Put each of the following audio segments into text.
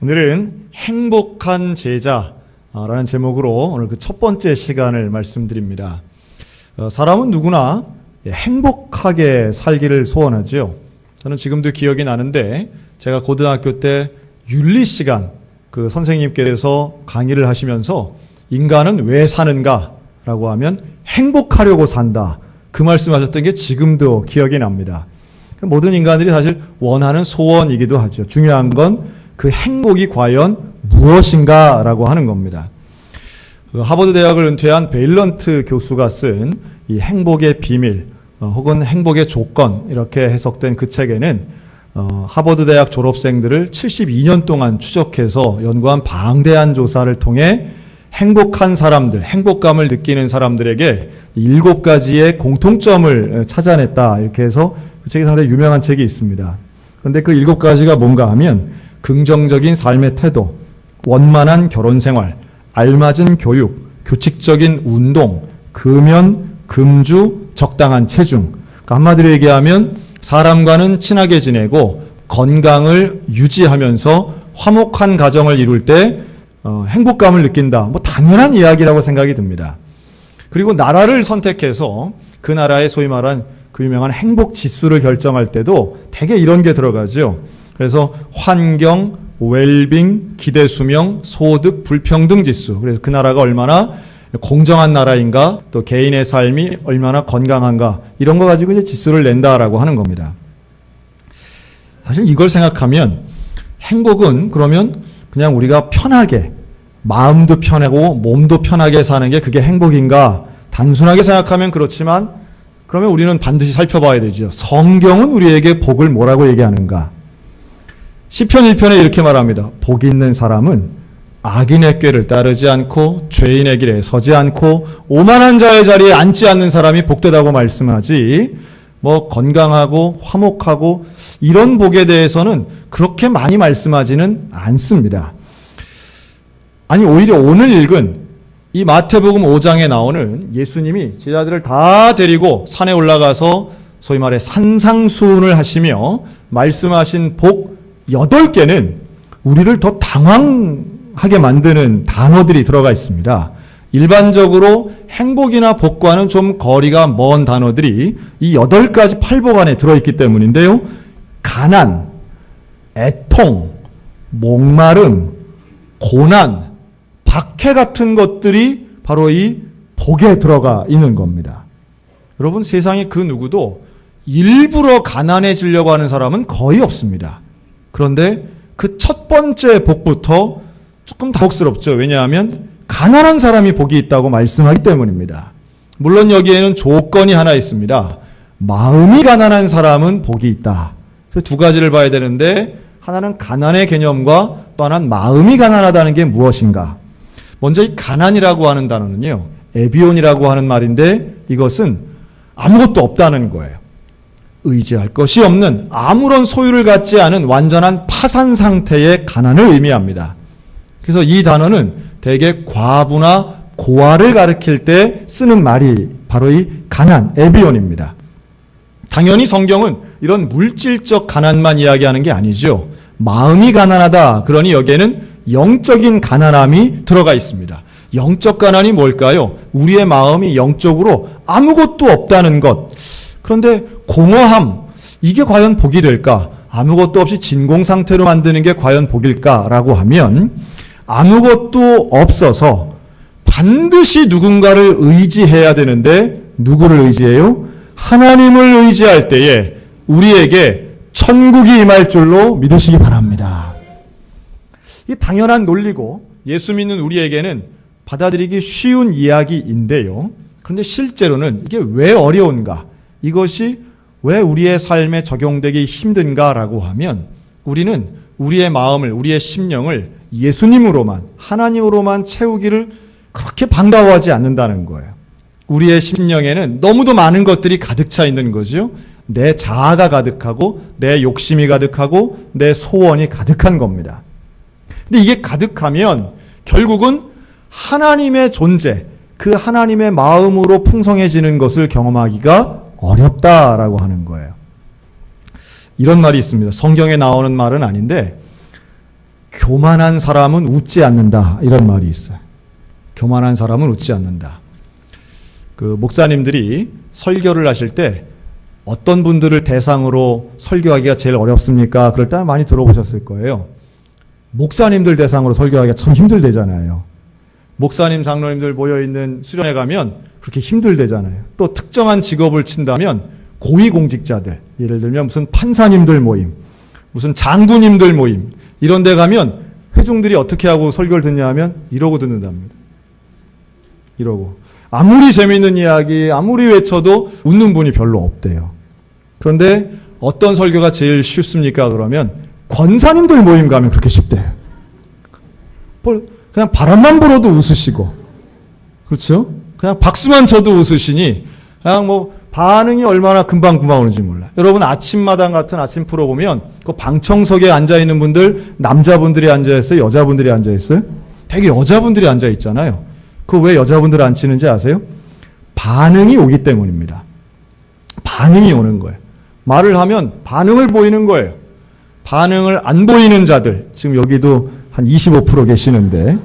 오늘은 행복한 제자라는 제목으로 오늘 그 첫 번째 시간을 말씀드립니다. 사람은 누구나 행복하게 살기를 소원하죠. 저는 지금도 기억이 나는데 제가 고등학교 때 윤리 시간 그 선생님께서 강의를 하시면서 인간은 왜 사는가 라고 하면 행복하려고 산다. 그 말씀하셨던 게 지금도 기억이 납니다. 모든 인간들이 사실 원하는 소원이기도 하죠. 중요한 건 그 행복이 과연 무엇인가 라고 하는 겁니다. 하버드 대학을 은퇴한 베일런트 교수가 쓴 이 행복의 비밀 혹은 행복의 조건 이렇게 해석된 그 책에는 하버드 대학 졸업생들을 72년 동안 추적해서 연구한 방대한 조사를 통해 행복한 사람들, 행복감을 느끼는 사람들에게 7가지의 공통점을 찾아냈다. 이렇게 해서 그 책이 상당히 유명한 책이 있습니다. 그런데 그 7가지가 뭔가 하면 긍정적인 삶의 태도, 원만한 결혼 생활, 알맞은 교육, 규칙적인 운동, 금연, 금주, 적당한 체중. 그러니까 한마디로 얘기하면 사람과는 친하게 지내고 건강을 유지하면서 화목한 가정을 이룰 때 행복감을 느낀다. 뭐 당연한 이야기라고 생각이 듭니다. 그리고 나라를 선택해서 그 나라의 소위 말한 그 유명한 행복 지수를 결정할 때도 대개 이런 게 들어가죠. 그래서 환경, 웰빙, 기대 수명, 소득, 불평등 지수. 그래서 그 나라가 얼마나 공정한 나라인가, 또 개인의 삶이 얼마나 건강한가, 이런 거 가지고 이제 지수를 낸다라고 하는 겁니다. 사실 이걸 생각하면 행복은 그러면 그냥 우리가 편하게, 마음도 편하고 몸도 편하게 사는 게 그게 행복인가? 단순하게 생각하면 그렇지만 그러면 우리는 반드시 살펴봐야 되죠. 성경은 우리에게 복을 뭐라고 얘기하는가? 시편 1편에 이렇게 말합니다. 복 있는 사람은 악인의 꾀를 따르지 않고 죄인의 길에 서지 않고 오만한 자의 자리에 앉지 않는 사람이 복되다고 말씀하지, 뭐 건강하고 화목하고 이런 복에 대해서는 그렇게 많이 말씀하지는 않습니다. 아니 오히려 오늘 읽은 이 마태복음 5장에 나오는 예수님이 제자들을 다 데리고 산에 올라가서 소위 말해 산상수훈을 하시며 말씀하신 복 8개는 우리를 더 당황하게 만드는 단어들이 들어가 있습니다. 일반적으로 행복이나 복과는 좀 거리가 먼 단어들이 이 8가지 팔복 안에 들어있기 때문인데요. 가난, 애통, 목마름, 고난, 박해 같은 것들이 바로 이 복에 들어가 있는 겁니다. 여러분, 세상에 그 누구도 일부러 가난해지려고 하는 사람은 거의 없습니다. 그런데 그 첫 번째 복부터 조금 당혹스럽죠. 왜냐하면 가난한 사람이 복이 있다고 말씀하기 때문입니다. 물론 여기에는 조건이 하나 있습니다. 마음이 가난한 사람은 복이 있다. 그래서 2가지를 봐야 되는데, 하나는 가난의 개념과 또 하나는 마음이 가난하다는 게 무엇인가. 먼저 이 가난이라고 하는 단어는요, 에비온이라고 하는 말인데 이것은 아무것도 없다는 거예요. 의지할 것이 없는, 아무런 소유를 갖지 않은 완전한 파산 상태의 가난을 의미합니다. 그래서 이 단어는 대개 과부나 고아를 가리킬 때 쓰는 말이 바로 이 가난, 에비온입니다. 당연히 성경은 이런 물질적 가난만 이야기하는 게 아니죠. 마음이 가난하다. 그러니 여기에는 영적인 가난함이 들어가 있습니다. 영적 가난이 뭘까요? 우리의 마음이 영적으로 아무것도 없다는 것. 그런데 공허함, 이게 과연 복이 될까? 아무것도 없이 진공 상태로 만드는 게 과연 복일까라고 하면, 아무것도 없어서 반드시 누군가를 의지해야 되는데 누구를 의지해요? 하나님을 의지할 때에 우리에게 천국이 임할 줄로 믿으시기 바랍니다. 이 당연한 논리고 예수 믿는 우리에게는 받아들이기 쉬운 이야기인데요. 그런데 실제로는 이게 왜 어려운가? 이것이 왜 우리의 삶에 적용되기 힘든가라고 하면, 우리는 우리의 마음을, 우리의 심령을 예수님으로만, 하나님으로만 채우기를 그렇게 반가워하지 않는다는 거예요. 우리의 심령에는 너무도 많은 것들이 가득 차 있는 거죠. 내 자아가 가득하고 내 욕심이 가득하고 내 소원이 가득한 겁니다. 근데 이게 가득하면 결국은 하나님의 존재, 그 하나님의 마음으로 풍성해지는 것을 경험하기가 어렵다라고 하는 거예요. 이런 말이 있습니다. 성경에 나오는 말은 아닌데 교만한 사람은 웃지 않는다 이런 말이 있어요. 교만한 사람은 웃지 않는다. 그 목사님들이 설교를 하실 때 어떤 분들을 대상으로 설교하기가 제일 어렵습니까? 그럴 때 많이 들어보셨을 거예요. 목사님들 대상으로 설교하기가 참 힘들대잖아요. 목사님, 장로님들 모여있는 수련회 가면 그렇게 힘들대잖아요. 또 특정한 직업을 친다면 고위공직자들, 예를 들면 무슨 판사님들 모임, 무슨 장군님들 모임 이런 데 가면 회중들이 어떻게 하고 설교를 듣냐 하면 이러고 듣는답니다. 이러고. 아무리 재미있는 이야기, 아무리 외쳐도 웃는 분이 별로 없대요. 그런데 어떤 설교가 제일 쉽습니까? 그러면 권사님들 모임 가면 그렇게 쉽대요. 그냥 바람만 불어도 웃으시고, 그렇죠? 그냥 박수만 쳐도 웃으시니 그냥 뭐 반응이 얼마나 금방금방 오는지 몰라요. 여러분 아침마당 같은 아침 프로 보면 그 방청석에 앉아있는 분들 남자분들이 앉아있어요? 여자분들이 앉아있어요? 되게 여자분들이 앉아있잖아요. 그 왜 여자분들 앉히는지 아세요? 반응이 오기 때문입니다. 반응이 오는 거예요. 말을 하면 반응을 보이는 거예요. 반응을 안 보이는 자들, 지금 여기도 한 25% 계시는데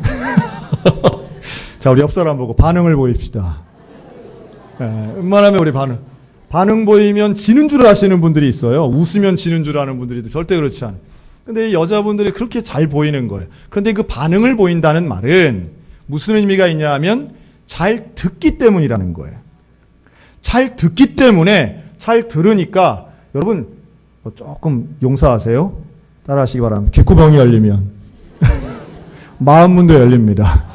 자, 우리 옆 사람 보고 반응을 보입시다. 웬만하면 우리 반응 보이면 지는 줄 아시는 분들이 있어요. 웃으면 지는 줄 아는 분들이 절대 그렇지 않아요. 근데 이 여자분들이 그렇게 잘 보이는 거예요. 그런데 그 반응을 보인다는 말은 무슨 의미가 있냐 하면 잘 듣기 때문이라는 거예요. 잘 듣기 때문에 잘 들으니까 여러분 조금 용서하세요. 따라하시기 바랍니다. 귓구멍이 열리면 마음문도 열립니다.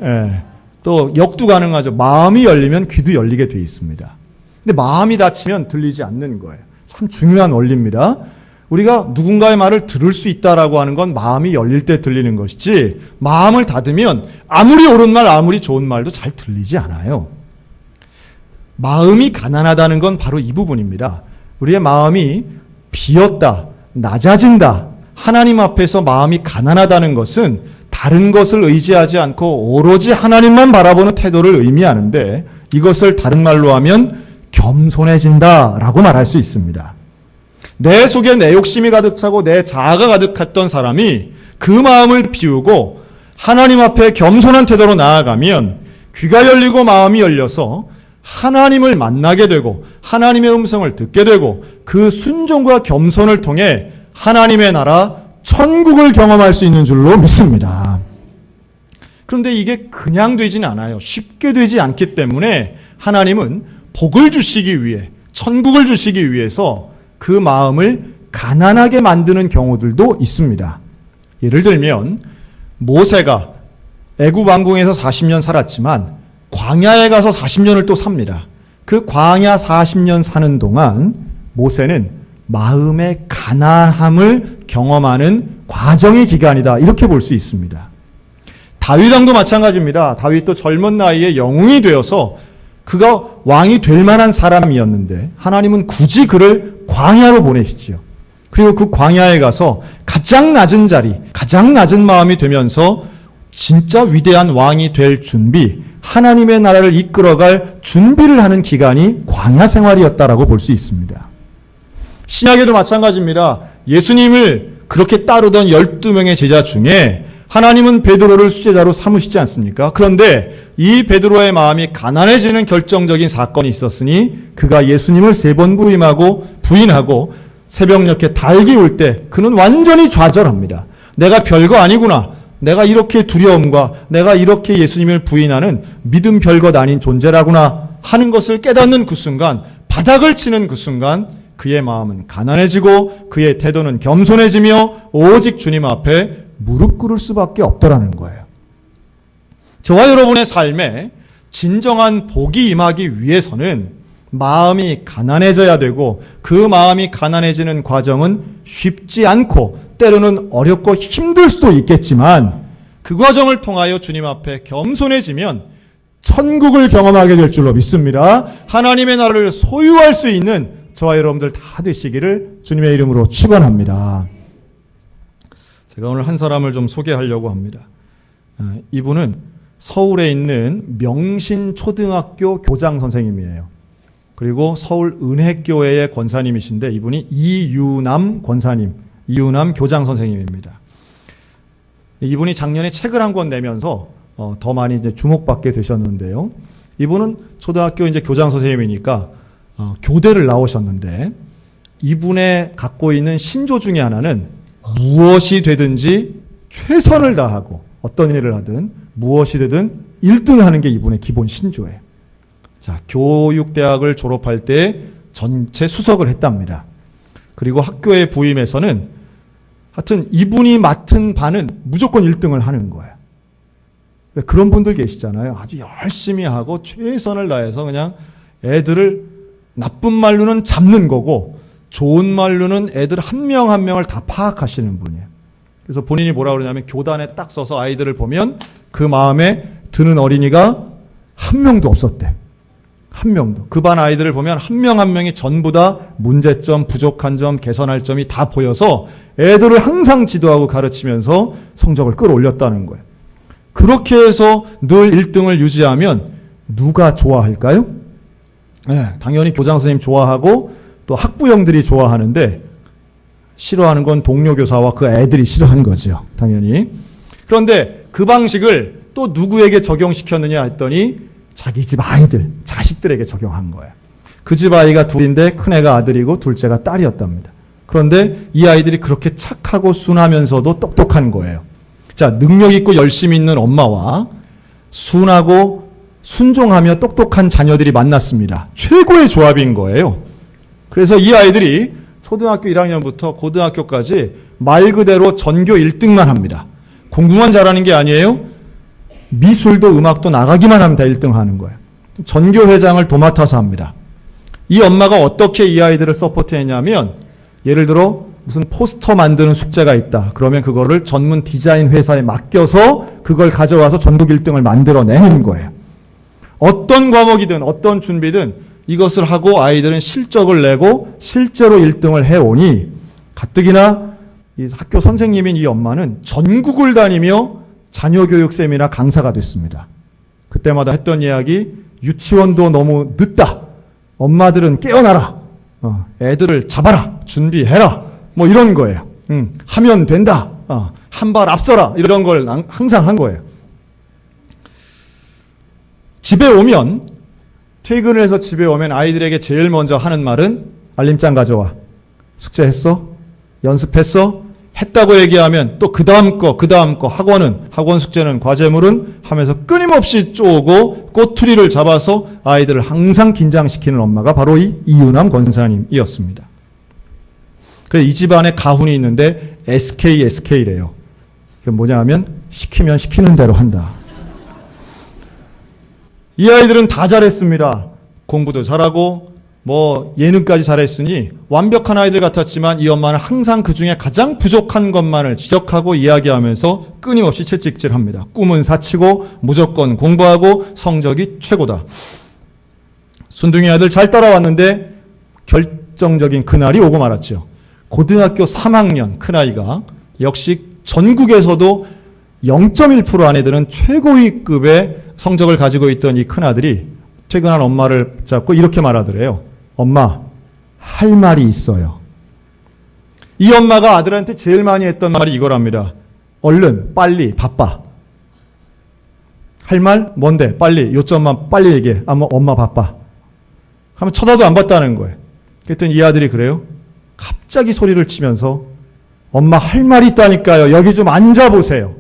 예. 또 역도 가능하죠. 마음이 열리면 귀도 열리게 돼 있습니다. 근데 마음이 닫히면 들리지 않는 거예요. 참 중요한 원리입니다. 우리가 누군가의 말을 들을 수 있다라고 하는 건 마음이 열릴 때 들리는 것이지 마음을 닫으면 아무리 옳은 말, 아무리 좋은 말도 잘 들리지 않아요. 마음이 가난하다는 건 바로 이 부분입니다. 우리의 마음이 비었다, 낮아진다, 하나님 앞에서 마음이 가난하다는 것은 다른 것을 의지하지 않고 오로지 하나님만 바라보는 태도를 의미하는데 이것을 다른 말로 하면 겸손해진다라고 말할 수 있습니다. 내 속에 내 욕심이 가득 차고 내 자아가 가득했던 사람이 그 마음을 비우고 하나님 앞에 겸손한 태도로 나아가면 귀가 열리고 마음이 열려서 하나님을 만나게 되고 하나님의 음성을 듣게 되고 그 순종과 겸손을 통해 하나님의 나라 천국을 경험할 수 있는 줄로 믿습니다. 그런데 이게 그냥 되지는 않아요. 쉽게 되지 않기 때문에 하나님은 복을 주시기 위해, 천국을 주시기 위해서 그 마음을 가난하게 만드는 경우들도 있습니다. 예를 들면 모세가 애굽 왕궁에서 40년 살았지만 광야에 가서 40년을 또 삽니다. 그 광야 40년 사는 동안 모세는 마음의 가난함을 경험하는 과정의 기간이다. 이렇게 볼 수 있습니다. 다윗 왕도 마찬가지입니다. 다윗도 젊은 나이에 영웅이 되어서 그가 왕이 될 만한 사람이었는데 하나님은 굳이 그를 광야로 보내시지요. 그리고 그 광야에 가서 가장 낮은 자리, 가장 낮은 마음이 되면서 진짜 위대한 왕이 될 준비, 하나님의 나라를 이끌어갈 준비를 하는 기간이 광야 생활이었다라고 볼 수 있습니다. 신약에도 마찬가지입니다. 예수님을 그렇게 따르던 12명의 제자 중에 하나님은 베드로를 수제자로 삼으시지 않습니까? 그런데 이 베드로의 마음이 가난해지는 결정적인 사건이 있었으니 그가 예수님을 3번 부인하고 새벽녘에 닭이 울 때 그는 완전히 좌절합니다. 내가 별거 아니구나. 내가 이렇게 두려움과 내가 이렇게 예수님을 부인하는 믿음 별것 아닌 존재라구나 하는 것을 깨닫는 그 순간, 바닥을 치는 그 순간 그의 마음은 가난해지고 그의 태도는 겸손해지며 오직 주님 앞에 무릎 꿇을 수밖에 없더라는 거예요. 저와 여러분의 삶에 진정한 복이 임하기 위해서는 마음이 가난해져야 되고 그 마음이 가난해지는 과정은 쉽지 않고 때로는 어렵고 힘들 수도 있겠지만 그 과정을 통하여 주님 앞에 겸손해지면 천국을 경험하게 될 줄로 믿습니다. 하나님의 나라를 소유할 수 있는 저와 여러분들 다 되시기를 주님의 이름으로 축원합니다. 제가 오늘 한 사람을 좀 소개하려고 합니다. 이분은 서울에 있는 명신초등학교 교장 선생님이에요. 그리고 서울 은혜교회의 권사님이신데 이분이 이유남 권사님, 이유남 교장 선생님입니다. 이분이 작년에 책을 한 권 내면서 더 많이 이제 주목받게 되셨는데요. 이분은 초등학교 이제 교장 선생님이니까 교대를 나오셨는데 이분의 갖고 있는 신조 중에 하나는 무엇이 되든지 최선을 다하고 어떤 일을 하든 무엇이 되든 1등 하는 게 이분의 기본 신조예요. 자, 교육대학을 졸업할 때 전체 수석을 했답니다. 그리고 학교에 부임해서는 하여튼 이분이 맡은 반은 무조건 1등을 하는 거예요. 그런 분들 계시잖아요. 아주 열심히 하고 최선을 다해서 그냥 애들을 나쁜 말로는 잡는 거고 좋은 말로는 애들 한 명 한 명을 다 파악하시는 분이에요. 그래서 본인이 뭐라고 그러냐면 교단에 딱 서서 아이들을 보면 그 마음에 드는 어린이가 한 명도 없었대. 한 명도. 그 반 아이들을 보면 한 명 한 명이 전부 다 문제점, 부족한 점, 개선할 점이 다 보여서 애들을 항상 지도하고 가르치면서 성적을 끌어올렸다는 거예요. 그렇게 해서 늘 1등을 유지하면 누가 좋아할까요? 네, 당연히 교장 선생님 좋아하고 또 학부형들이 좋아하는데 싫어하는 건 동료 교사와 그 애들이 싫어하는 거죠. 당연히. 그런데 그 방식을 또 누구에게 적용시켰느냐 했더니 자기 집 아이들, 자식들에게 적용한 거예요. 그 집 아이가 둘인데 큰애가 아들이고 둘째가 딸이었답니다. 그런데 이 아이들이 그렇게 착하고 순하면서도 똑똑한 거예요. 자, 능력 있고 열심히 있는 엄마와 순하고 순종하며 똑똑한 자녀들이 만났습니다. 최고의 조합인 거예요. 그래서 이 아이들이 초등학교 1학년부터 고등학교까지 말 그대로 전교 1등만 합니다. 공부만 잘하는 게 아니에요. 미술도 음악도 나가기만 하면 다 1등 하는 거예요. 전교회장을 도맡아서 합니다. 이 엄마가 어떻게 이 아이들을 서포트했냐면 예를 들어 무슨 포스터 만드는 숙제가 있다. 그러면 그거를 전문 디자인 회사에 맡겨서 그걸 가져와서 전국 1등을 만들어내는 거예요. 어떤 과목이든 어떤 준비든 이것을 하고 아이들은 실적을 내고 실제로 1등을 해오니 가뜩이나 이 학교 선생님인 이 엄마는 전국을 다니며 자녀교육 세미나 강사가 됐습니다. 그때마다 했던 이야기, 유치원도 너무 늦다. 엄마들은 깨어나라. 애들을 잡아라. 준비해라. 뭐 이런 거예요. 하면 된다. 한 발 앞서라. 이런 걸 항상 한 거예요. 집에 오면, 퇴근을 해서 집에 오면 아이들에게 제일 먼저 하는 말은 알림장 가져와. 숙제했어? 연습했어? 했다고 얘기하면 또 그 다음 거, 학원 숙제는, 과제물은 하면서 끊임없이 쪼고 꼬투리를 잡아서 아이들을 항상 긴장시키는 엄마가 바로 이 이유남 권사님이었습니다. 그래서 이 집안에 가훈이 있는데 SK래요. 그게 뭐냐 하면 시키면 시키는 대로 한다. 이 아이들은 다 잘했습니다. 공부도 잘하고 뭐 예능까지 잘했으니 완벽한 아이들 같았지만 이 엄마는 항상 그 중에 가장 부족한 것만을 지적하고 이야기하면서 끊임없이 채찍질합니다. 꿈은 사치고 무조건 공부하고 성적이 최고다. 순둥이 아들 잘 따라왔는데 결정적인 그날이 오고 말았죠. 고등학교 3학년 큰아이가 역시 전국에서도 0.1% 안에 최고위급의 성적을 가지고 있던 이 큰아들이 퇴근한 엄마를 붙잡고 이렇게 말하더래요. 엄마, 할 말이 있어요. 이 엄마가 아들한테 제일 많이 했던 말이 이거랍니다. 얼른, 빨리, 바빠. 할 말? 뭔데? 빨리, 요점만 빨리 얘기해. 엄마 바빠. 하면 쳐다도 안 봤다는 거예요. 그랬더니 이 아들이 그래요. 갑자기 소리를 치면서 엄마 할 말이 있다니까요. 여기 좀 앉아보세요.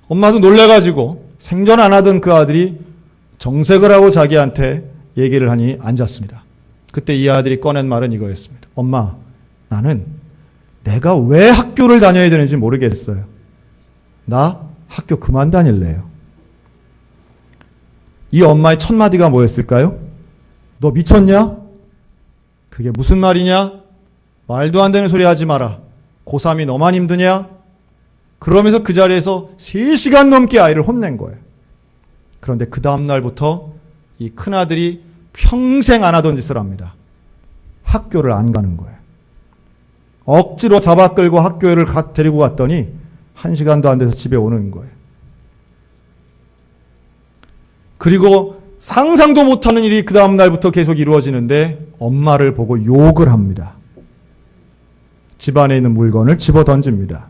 엄마도 놀래가지고 생전 안 하던 그 아들이 정색을 하고 자기한테 얘기를 하니 앉았습니다. 그때 이 아들이 꺼낸 말은 이거였습니다. 엄마, 나는 내가 왜 학교를 다녀야 되는지 모르겠어요. 나 학교 그만 다닐래요. 이 엄마의 첫 마디가 뭐였을까요? 너 미쳤냐? 그게 무슨 말이냐? 말도 안 되는 소리 하지 마라. 고3이 너만 힘드냐? 그러면서 그 자리에서 3시간 넘게 아이를 혼낸 거예요. 그런데 그 다음 날부터 이 큰아들이 평생 안 하던 짓을 합니다. 학교를 안 가는 거예요. 억지로 잡아 끌고 학교를 데리고 갔더니 1시간도 안 돼서 집에 오는 거예요. 그리고 상상도 못하는 일이 그 다음 날부터 계속 이루어지는데 엄마를 보고 욕을 합니다. 집안에 있는 물건을 집어 던집니다.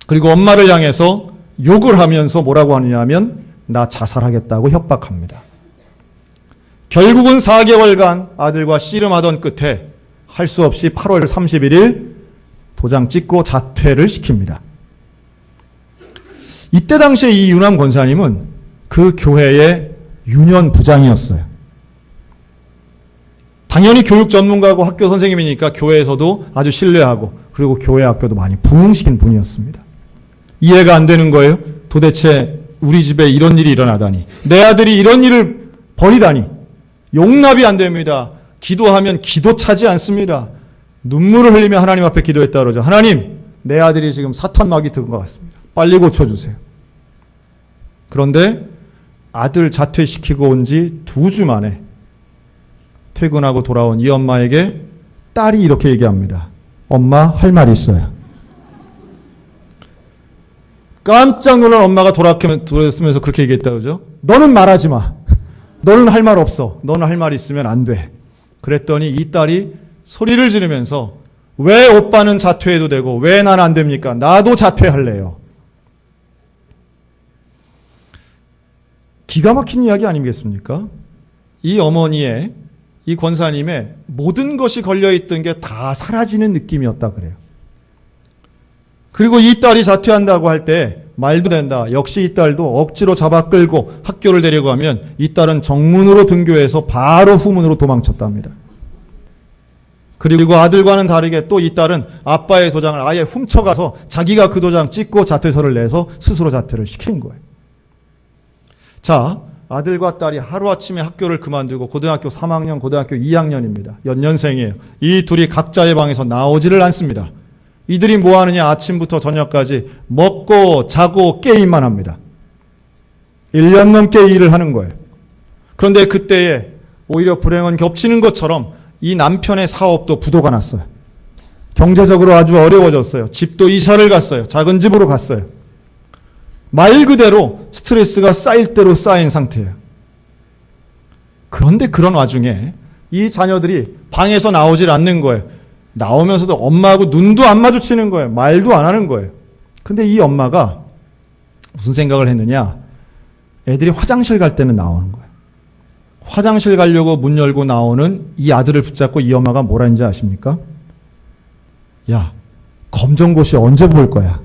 그리고 엄마를 향해서 욕을 하면서 뭐라고 하느냐 하면 나 자살하겠다고 협박합니다. 결국은 4개월간 아들과 씨름하던 끝에 할 수 없이 8월 31일 도장 찍고 자퇴를 시킵니다. 이때 당시에 이 유남 권사님은 그 교회의 유년 부장이었어요. 당연히 교육 전문가고 학교 선생님이니까 교회에서도 아주 신뢰하고 그리고 교회 학교도 많이 부흥시킨 분이었습니다. 이해가 안 되는 거예요. 도대체 우리 집에 이런 일이 일어나다니, 내 아들이 이런 일을 벌이다니 용납이 안 됩니다. 기도하면 기도 차지 않습니다. 눈물을 흘리며 하나님 앞에 기도했다 그러죠. 하나님, 내 아들이 지금 사탄막이 든 것 같습니다. 빨리 고쳐주세요. 그런데 아들 자퇴시키고 온 지 2주 만에 퇴근하고 돌아온 이 엄마에게 딸이 이렇게 얘기합니다. 엄마, 할 말이 있어요. 깜짝 놀란 엄마가 돌아서면서 그렇게 얘기했다 그러죠. 너는 말하지 마. 너는 할 말 없어. 너는 할 말 있으면 안 돼. 그랬더니 이 딸이 소리를 지르면서 왜 오빠는 자퇴해도 되고 왜 난 안 됩니까? 나도 자퇴할래요. 기가 막힌 이야기 아니겠습니까? 이 어머니의, 이 권사님의 모든 것이 걸려있던 게 다 사라지는 느낌이었다 그래요. 그리고 이 딸이 자퇴한다고 할 때 말도 된다. 역시 이 딸도 억지로 잡아 끌고 학교를 데려가면 이 딸은 정문으로 등교해서 바로 후문으로 도망쳤답니다. 그리고 아들과는 다르게 또 이 딸은 아빠의 도장을 아예 훔쳐가서 자기가 그 도장 찍고 자퇴서를 내서 스스로 자퇴를 시킨 거예요. 자, 아들과 딸이 하루아침에 학교를 그만두고 고등학교 3학년, 고등학교 2학년입니다. 연년생이에요. 이 둘이 각자의 방에서 나오지를 않습니다. 이들이 뭐 하느냐? 아침부터 저녁까지 먹고 자고 게임만 합니다. 1년 넘게 일을 하는 거예요. 그런데 그때에 오히려 불행은 겹치는 것처럼 이 남편의 사업도 부도가 났어요. 경제적으로 아주 어려워졌어요. 집도 이사를 갔어요. 작은 집으로 갔어요. 말 그대로 스트레스가 쌓일 대로 쌓인 상태예요. 그런데 그런 와중에 이 자녀들이 방에서 나오질 않는 거예요. 나오면서도 엄마하고 눈도 안 마주치는 거예요. 말도 안 하는 거예요. 근데 이 엄마가 무슨 생각을 했느냐? 애들이 화장실 갈 때는 나오는 거예요. 화장실 가려고 문 열고 나오는 이 아들을 붙잡고 이 엄마가 뭐라 했는지 아십니까? 야, 검정고시 언제 볼 거야?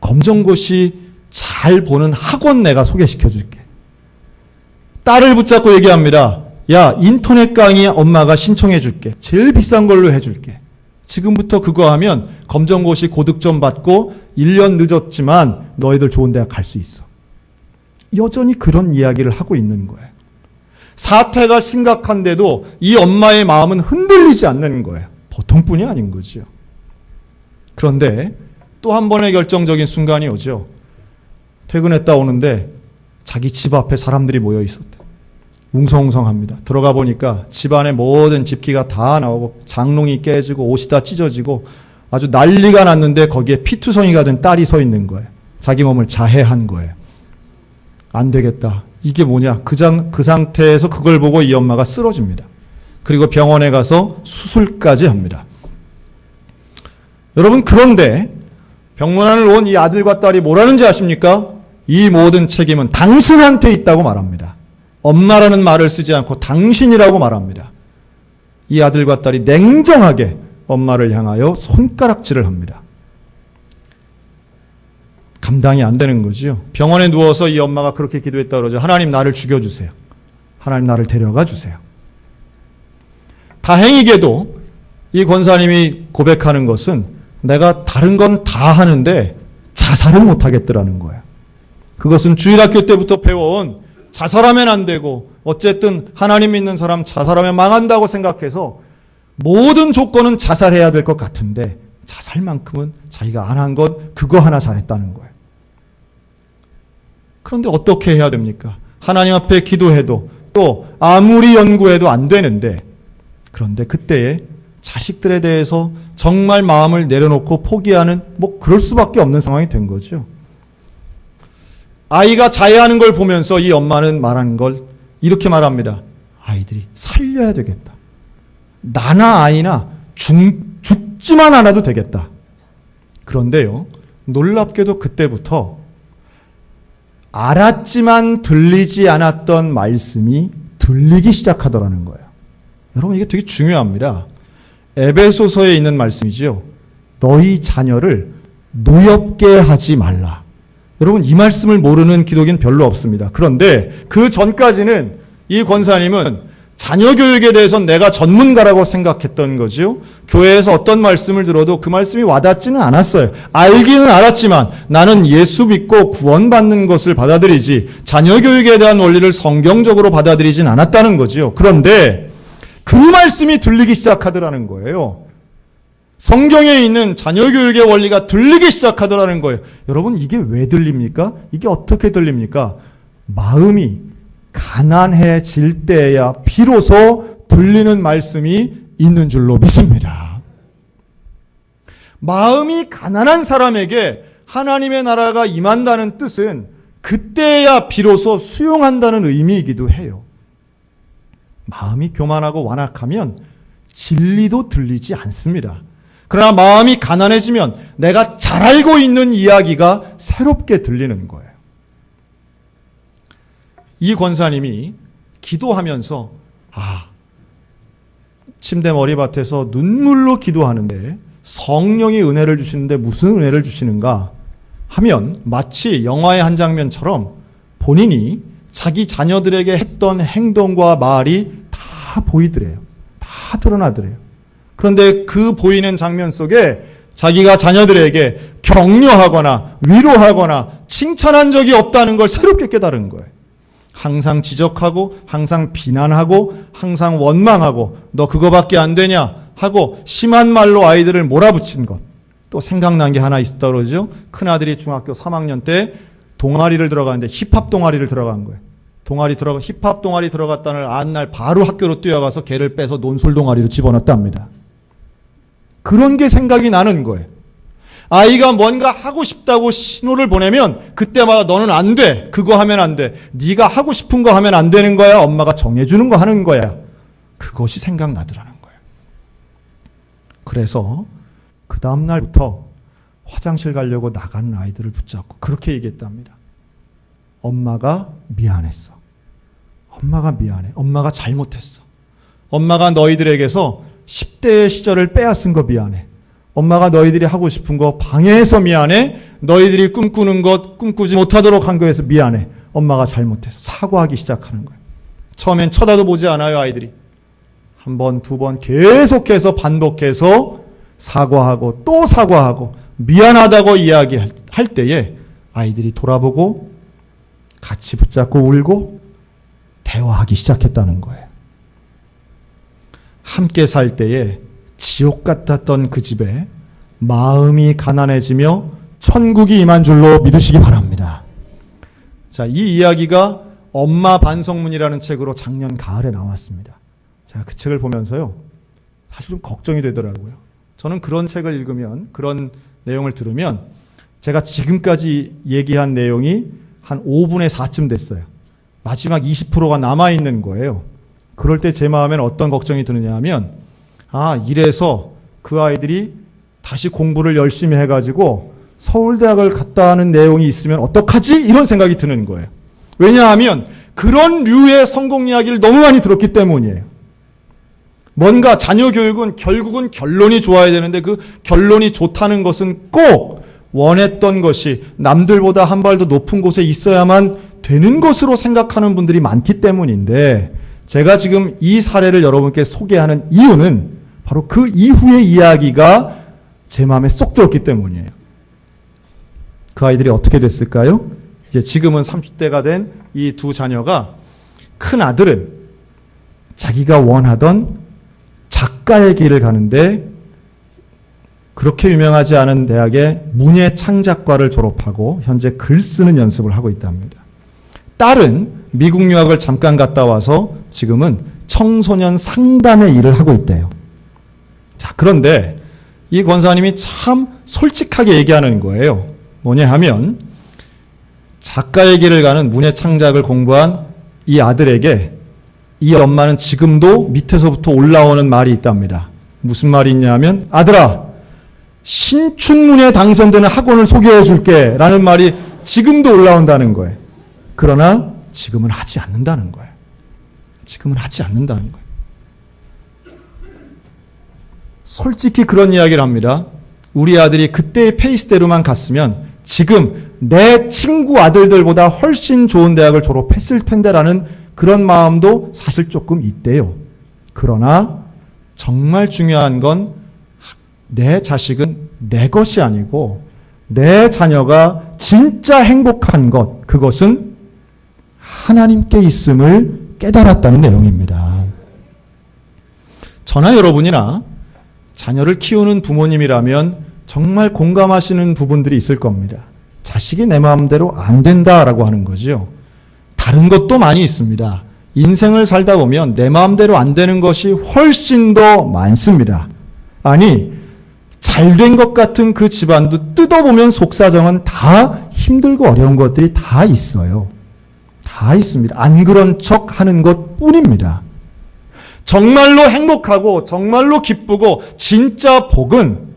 검정고시 잘 보는 학원 내가 소개시켜 줄게. 딸을 붙잡고 얘기합니다. 야, 인터넷 강의 엄마가 신청해 줄게. 제일 비싼 걸로 해 줄게. 지금부터 그거 하면 검정고시 고득점 받고 1년 늦었지만 너희들 좋은 대학 갈 수 있어. 여전히 그런 이야기를 하고 있는 거예요. 사태가 심각한데도 이 엄마의 마음은 흔들리지 않는 거예요. 보통뿐이 아닌 거죠. 그런데 또 한 번의 결정적인 순간이 오죠. 퇴근했다 오는데 자기 집 앞에 사람들이 모여 있었대. 웅성웅성합니다. 들어가 보니까 집안의 모든 집기가 다 나오고 장롱이 깨지고 옷이 다 찢어지고 아주 난리가 났는데 거기에 피투성이가 된 딸이 서 있는 거예요. 자기 몸을 자해한 거예요. 안 되겠다. 이게 뭐냐. 그 상태에서 그걸 보고 이 엄마가 쓰러집니다. 그리고 병원에 가서 수술까지 합니다. 여러분, 그런데 병문안을 온 이 아들과 딸이 뭐라는지 아십니까? 이 모든 책임은 당신한테 있다고 말합니다. 엄마라는 말을 쓰지 않고 당신이라고 말합니다. 이 아들과 딸이 냉정하게 엄마를 향하여 손가락질을 합니다. 감당이 안 되는 거죠. 병원에 누워서 이 엄마가 그렇게 기도했다 그러죠. 하나님, 나를 죽여주세요. 하나님, 나를 데려가 주세요. 다행히게도 이 권사님이 고백하는 것은 내가 다른 건 다 하는데 자살을 못 하겠더라는 거예요. 그것은 주일학교 때부터 배워온 자살하면 안 되고 어쨌든 하나님 믿는 사람 자살하면 망한다고 생각해서 모든 조건은 자살해야 될 것 같은데 자살만큼은 자기가 안 한 건 그거 하나 잘했다는 거예요. 그런데 어떻게 해야 됩니까? 하나님 앞에 기도해도 또 아무리 연구해도 안 되는데, 그런데 그때에 자식들에 대해서 정말 마음을 내려놓고 포기하는 그럴 수밖에 없는 상황이 된 거죠. 아이가 자해하는 걸 보면서 이 엄마는 말하는 걸 이렇게 말합니다. 아이들이 살려야 되겠다. 나나 아이나 죽지만 않아도 되겠다. 그런데요, 놀랍게도 그때부터 알았지만 들리지 않았던 말씀이 들리기 시작하더라는 거예요. 여러분, 이게 되게 중요합니다. 에베소서에 있는 말씀이지요. 너희 자녀를 노엽게 하지 말라. 여러분, 이 말씀을 모르는 기독인 별로 없습니다. 그런데 그 전까지는 이 권사님은 자녀 교육에 대해서 내가 전문가라고 생각했던 거죠. 교회에서 어떤 말씀을 들어도 그 말씀이 와닿지는 않았어요. 알기는 알았지만 나는 예수 믿고 구원받는 것을 받아들이지 자녀 교육에 대한 원리를 성경적으로 받아들이진 않았다는 거죠. 그런데 그 말씀이 들리기 시작하더라는 거예요. 성경에 있는 자녀 교육의 원리가 들리기 시작하더라는 거예요. 여러분, 이게 왜 들립니까? 이게 어떻게 들립니까? 마음이 가난해질 때야 비로소 들리는 말씀이 있는 줄로 믿습니다. 마음이 가난한 사람에게 하나님의 나라가 임한다는 뜻은 그때야 비로소 수용한다는 의미이기도 해요. 마음이 교만하고 완악하면 진리도 들리지 않습니다. 그러나 마음이 가난해지면 내가 잘 알고 있는 이야기가 새롭게 들리는 거예요. 이 권사님이 기도하면서 침대 머리밭에서 눈물로 기도하는데 성령이 은혜를 주시는데 무슨 은혜를 주시는가 하면 마치 영화의 한 장면처럼 본인이 자기 자녀들에게 했던 행동과 말이 다 보이더래요. 다 드러나더래요. 그런데 그 보이는 장면 속에 자기가 자녀들에게 격려하거나 위로하거나 칭찬한 적이 없다는 걸 새롭게 깨달은 거예요. 항상 지적하고 항상 비난하고 항상 원망하고 너 그거밖에 안 되냐 하고 심한 말로 아이들을 몰아붙인 것. 또 생각난 게 하나 있었다 그러죠. 큰아들이 중학교 3학년 때 동아리를 들어가는데 힙합 동아리를 들어간 거예요. 힙합 동아리 들어갔다는 안날 바로 학교로 뛰어가서 걔를 빼서 논술 동아리로 집어넣었답니다. 그런 게 생각이 나는 거예요. 아이가 뭔가 하고 싶다고 신호를 보내면 그때마다 너는 안 돼. 그거 하면 안 돼. 네가 하고 싶은 거 하면 안 되는 거야. 엄마가 정해주는 거 하는 거야. 그것이 생각나더라는 거예요. 그래서 그 다음 날부터 화장실 가려고 나가는 아이들을 붙잡고 그렇게 얘기했답니다. 엄마가 미안했어. 엄마가 미안해. 엄마가 잘못했어. 엄마가 너희들에게서 10대의 시절을 빼앗은 거 미안해. 엄마가 너희들이 하고 싶은 거 방해해서 미안해. 너희들이 꿈꾸는 것 꿈꾸지 못하도록 한 거에서 미안해. 엄마가 잘못해서 사과하기 시작하는 거예요. 처음엔 쳐다도 보지 않아요, 아이들이. 한 번, 두 번 계속해서 반복해서 사과하고 또 사과하고 미안하다고 이야기할 때에 아이들이 돌아보고 같이 붙잡고 울고 대화하기 시작했다는 거예요. 함께 살 때에 지옥 같았던 그 집에 마음이 가난해지며 천국이 임한 줄로 믿으시기 바랍니다. 자, 이 이야기가 엄마 반성문이라는 책으로 작년 가을에 나왔습니다. 제가 그 책을 보면서요, 사실 좀 걱정이 되더라고요. 저는 그런 책을 읽으면, 그런 내용을 들으면 제가 지금까지 얘기한 내용이 한 5분의 4쯤 됐어요. 마지막 20%가 남아있는 거예요. 그럴 때 제 마음에는 어떤 걱정이 드느냐 하면, 이래서 그 아이들이 다시 공부를 열심히 해가지고 서울대학을 갔다 하는 내용이 있으면 어떡하지? 이런 생각이 드는 거예요. 왜냐하면 그런 류의 성공 이야기를 너무 많이 들었기 때문이에요. 뭔가 자녀 교육은 결국은 결론이 좋아야 되는데 그 결론이 좋다는 것은 꼭 원했던 것이 남들보다 한 발 더 높은 곳에 있어야만 되는 것으로 생각하는 분들이 많기 때문인데, 제가 지금 이 사례를 여러분께 소개하는 이유는 바로 그 이후의 이야기가 제 마음에 쏙 들었기 때문이에요. 그 아이들이 어떻게 됐을까요? 이제 지금은 30대가 된 이 두 자녀가, 큰 아들은 자기가 원하던 작가의 길을 가는데 그렇게 유명하지 않은 대학의 문예창작과를 졸업하고 현재 글 쓰는 연습을 하고 있답니다. 딸은 미국 유학을 잠깐 갔다 와서 지금은 청소년 상담의 일을 하고 있대요. 자, 그런데 이 권사님이 참 솔직하게 얘기하는 거예요. 뭐냐 하면, 작가의 길을 가는 문예창작을 공부한 이 아들에게 이 엄마는 지금도 밑에서부터 올라오는 말이 있답니다. 무슨 말이 있냐면, 아들아, 신춘문예 당선되는 학원을 소개해 줄게 라는 말이 지금도 올라온다는 거예요. 그러나 지금은 하지 않는다는 거예요. 지금은 하지 않는다는 거예요. 솔직히 그런 이야기를 합니다. 우리 아들이 그때의 페이스대로만 갔으면 지금 내 친구 아들들보다 훨씬 좋은 대학을 졸업했을 텐데라는 그런 마음도 사실 조금 있대요. 그러나 정말 중요한 건 내 자식은 내 것이 아니고 내 자녀가 진짜 행복한 것, 그것은 하나님께 있음을 깨달았다는 내용입니다. 저나 여러분이나 자녀를 키우는 부모님이라면 정말 공감하시는 부분들이 있을 겁니다. 자식이 내 마음대로 안 된다라고 하는 거죠. 다른 것도 많이 있습니다. 인생을 살다 보면 내 마음대로 안 되는 것이 훨씬 더 많습니다. 아니, 잘된 것 같은 그 집안도 뜯어보면 속사정은 다 힘들고 어려운 것들이 다 있어요. 다 있습니다. 안 그런 척 하는 것 뿐입니다. 정말로 행복하고 정말로 기쁘고 진짜 복은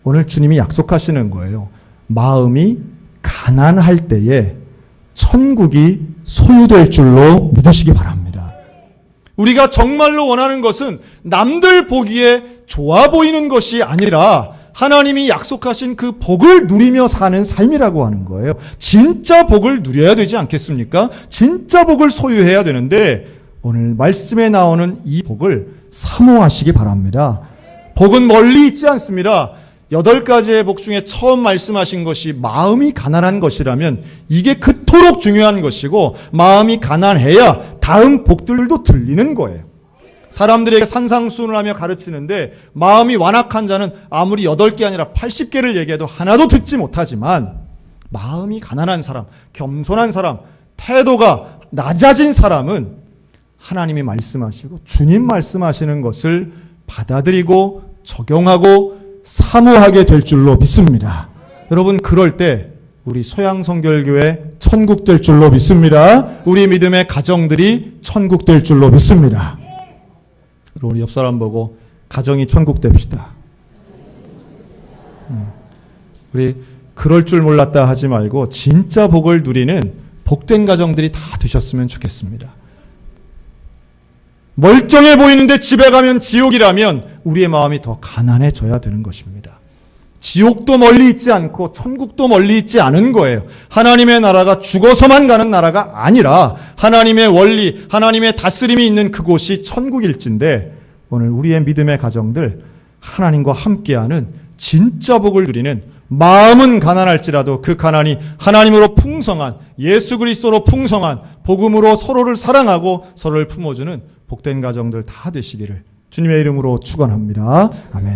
오늘 주님이 약속하시는 거예요. 마음이 가난할 때에 천국이 소유될 줄로 믿으시기 바랍니다. 우리가 정말로 원하는 것은 남들 보기에 좋아 보이는 것이 아니라 하나님이 약속하신 그 복을 누리며 사는 삶이라고 하는 거예요. 진짜 복을 누려야 되지 않겠습니까? 진짜 복을 소유해야 되는데 오늘 말씀에 나오는 이 복을 사모하시기 바랍니다. 복은 멀리 있지 않습니다. 8가지의 복 중에 처음 말씀하신 것이 마음이 가난한 것이라면 이게 그토록 중요한 것이고, 마음이 가난해야 다음 복들도 들리는 거예요. 사람들에게 산상수훈을 하며 가르치는데 마음이 완악한 자는 아무리 8개 아니라 80개를 얘기해도 하나도 듣지 못하지만, 마음이 가난한 사람, 겸손한 사람, 태도가 낮아진 사람은 하나님이 말씀하시고 주님 말씀하시는 것을 받아들이고 적용하고 사모하게 될 줄로 믿습니다. 여러분, 그럴 때 우리 소양성결교회 천국 될 줄로 믿습니다. 우리 믿음의 가정들이 천국 될 줄로 믿습니다. 우리 옆 사람 보고 가정이 천국 됩시다. 우리 그럴 줄 몰랐다 하지 말고 진짜 복을 누리는 복된 가정들이 다 되셨으면 좋겠습니다. 멀쩡해 보이는데 집에 가면 지옥이라면 우리의 마음이 더 가난해져야 되는 것입니다. 지옥도 멀리 있지 않고 천국도 멀리 있지 않은 거예요. 하나님의 나라가 죽어서만 가는 나라가 아니라 하나님의 원리, 하나님의 다스림이 있는 그곳이 천국일진데, 오늘 우리의 믿음의 가정들 하나님과 함께하는 진짜 복을 누리는, 마음은 가난할지라도 그 가난이 하나님으로 풍성한, 예수 그리스도로 풍성한 복음으로 서로를 사랑하고 서로를 품어주는 복된 가정들 다 되시기를 주님의 이름으로 축원합니다. 아멘.